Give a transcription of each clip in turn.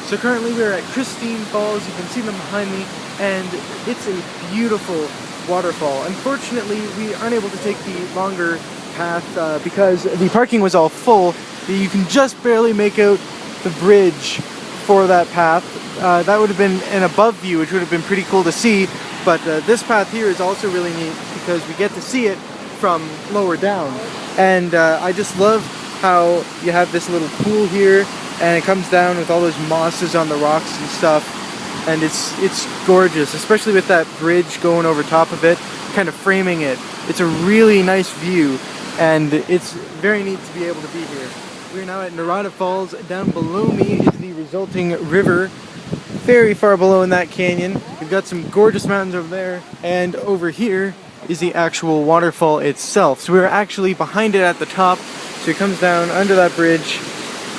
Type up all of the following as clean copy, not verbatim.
So currently we're at Christine Falls. You can see them behind me, and it's a beautiful waterfall. Unfortunately, we aren't able to take the longer path because the parking was all full. You can just barely make out the bridge for that path. That would have been an above view, which would have been pretty cool to see, but this path here is also really neat because we get to see it from lower down. And I just love how you have this little pool here, and it comes down with all those mosses on the rocks and stuff, and it's gorgeous, especially with that bridge going over top of it, kind of framing it. It's a really nice view, and it's very neat to be able to be here. We're now at Narada Falls. Down below me is the resulting river, very far below in that canyon. We've got some gorgeous mountains over there, and over here is the actual waterfall itself. So we're actually behind it at the top, so it comes down under that bridge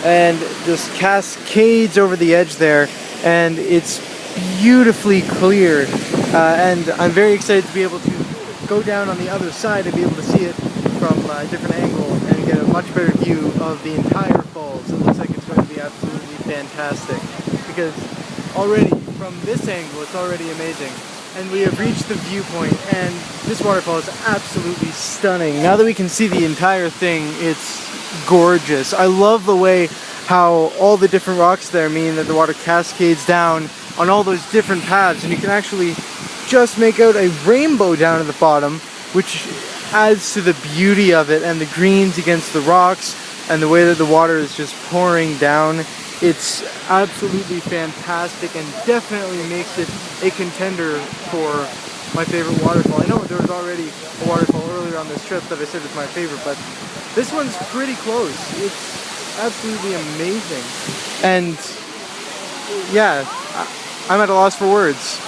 and just cascades over the edge there, and it's beautifully clear, and I'm very excited to be able to go down on the other side and be able to see it from a different angle and get a much better view of the entire falls. It looks like it's going to be absolutely fantastic, because already from this angle it's already amazing. And we have reached the viewpoint, and this waterfall is absolutely stunning. Now that we can see the entire thing, it's gorgeous. I love the way how all the different rocks there mean that the water cascades down on all those different paths, and you can actually just make out a rainbow down at the bottom, which adds to the beauty of it, and the greens against the rocks, and the way that the water is just pouring down. It's absolutely fantastic, and definitely makes it a contender for my favorite waterfall. I know there was already a waterfall earlier on this trip that I said was my favorite, but this one's pretty close. It's absolutely amazing. And yeah, I'm at a loss for words.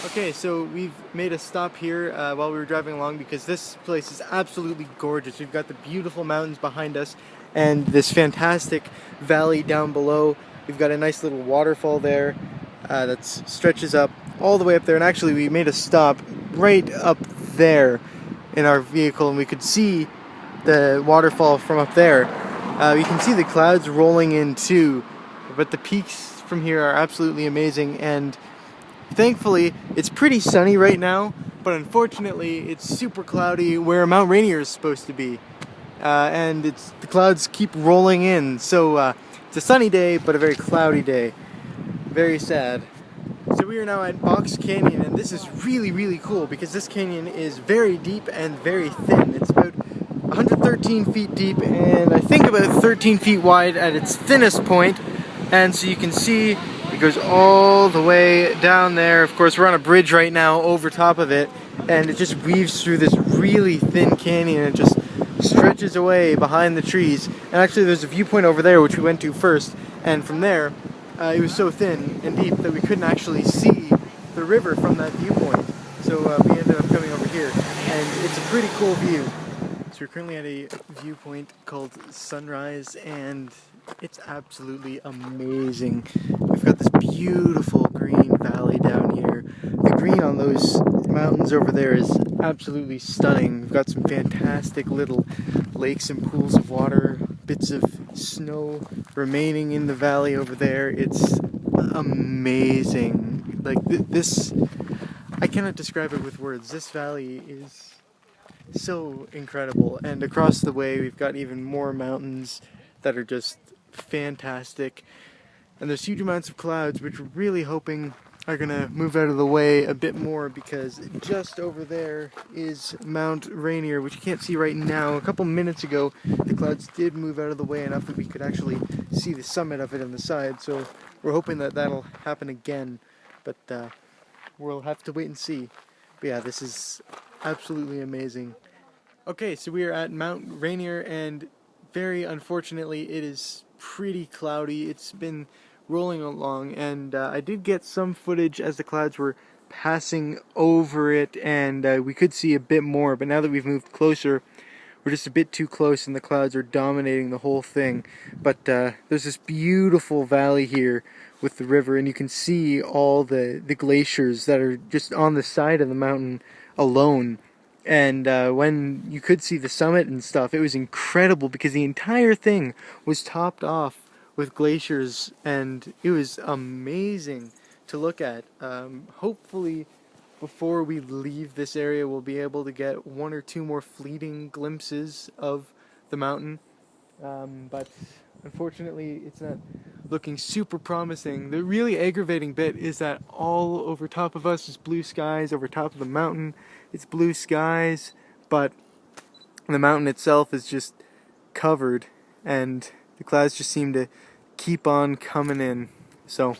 Okay, so we've made a stop here while we were driving along, because this place is absolutely gorgeous. We've got the beautiful mountains behind us and this fantastic valley down below. We've got a nice little waterfall there that stretches up all the way up there, and actually we made a stop right up there in our vehicle, and we could see the waterfall from up there. You can see the clouds rolling in too, but the peaks from here are absolutely amazing, and thankfully it's pretty sunny right now, but unfortunately it's super cloudy where Mount Rainier is supposed to be. And the clouds keep rolling in, so it's a sunny day but a very cloudy day. Very sad. So we are now at Box Canyon, and this is really cool because this canyon is very deep and very thin. It's about 113 feet deep and I think about 13 feet wide at its thinnest point, and so you can see it goes all the way down there. Of course, we're on a bridge right now over top of it, and it just weaves through this really thin canyon. It just stretches away behind the trees, and actually there's a viewpoint over there which we went to first, and from there it was so thin and deep that we couldn't actually see the river from that viewpoint, so we ended up coming over here, and it's a pretty cool view. So we're currently at a viewpoint called Sunrise, and it's absolutely amazing. We've got this beautiful green valley down here. The green on those mountains over there is absolutely stunning. We've got some fantastic little lakes and pools of water, bits of snow remaining in the valley over there. It's amazing. Like this, I cannot describe it with words. This valley is so incredible, and across the way we've got even more mountains that are just fantastic, and there's huge amounts of clouds which we're really hoping are gonna move out of the way a bit more, because just over there is Mount Rainier, which you can't see right now. A couple minutes ago the clouds did move out of the way enough that we could actually see the summit of it on the side, so we're hoping that that'll happen again, but we'll have to wait and see. But yeah, this is absolutely amazing. Okay, so we are at Mount Rainier, and very unfortunately it is pretty cloudy. It's been rolling along, and I did get some footage as the clouds were passing over it, and we could see a bit more, but now that we've moved closer, we're just a bit too close and the clouds are dominating the whole thing. But there's this beautiful valley here with the river, and you can see all the glaciers that are just on the side of the mountain alone. And when you could see the summit and stuff, it was incredible because the entire thing was topped off with glaciers, and it was amazing to look at. Hopefully before we leave this area we'll be able to get one or two more fleeting glimpses of the mountain, but unfortunately it's not looking super promising. The really aggravating bit is that all over top of us is blue skies. Over top of the mountain it's blue skies, but the mountain itself is just covered, and the clouds just seem to keep on coming in. So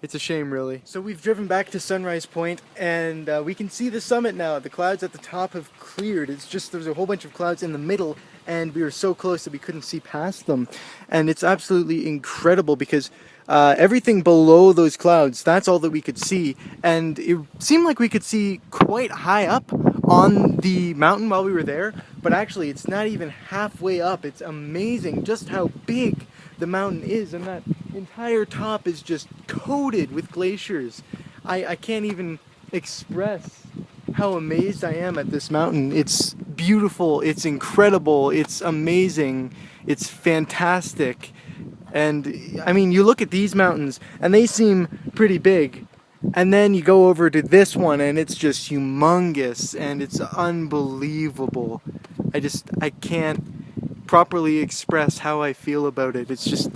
it's a shame, really. So we've driven back to Sunrise Point, and we can see the summit now. The clouds at the top have cleared. It's just there's a whole bunch of clouds in the middle, and we were so close that we couldn't see past them. And it's absolutely incredible because everything below those clouds, that's all that we could see. And it seemed like we could see quite high up on the mountain while we were there, but actually it's not even halfway up. It's amazing just how big the mountain is, and that entire top is just coated with glaciers. I can't even express how amazed I am at this mountain. It's beautiful, it's incredible, it's amazing, it's fantastic. And I mean, you look at these mountains and they seem pretty big, and then you go over to this one and it's just humongous and it's unbelievable. I can't properly express how I feel about it. It's just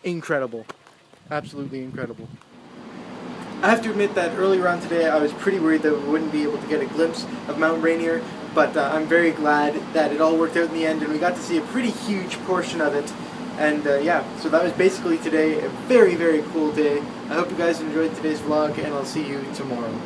incredible. Absolutely incredible. I have to admit that earlier on today I was pretty worried that we wouldn't be able to get a glimpse of Mount Rainier, but I'm very glad that it all worked out in the end and we got to see a pretty huge portion of it. And yeah, so that was basically today. A very, very cool day. I hope you guys enjoyed today's vlog, and I'll see you tomorrow.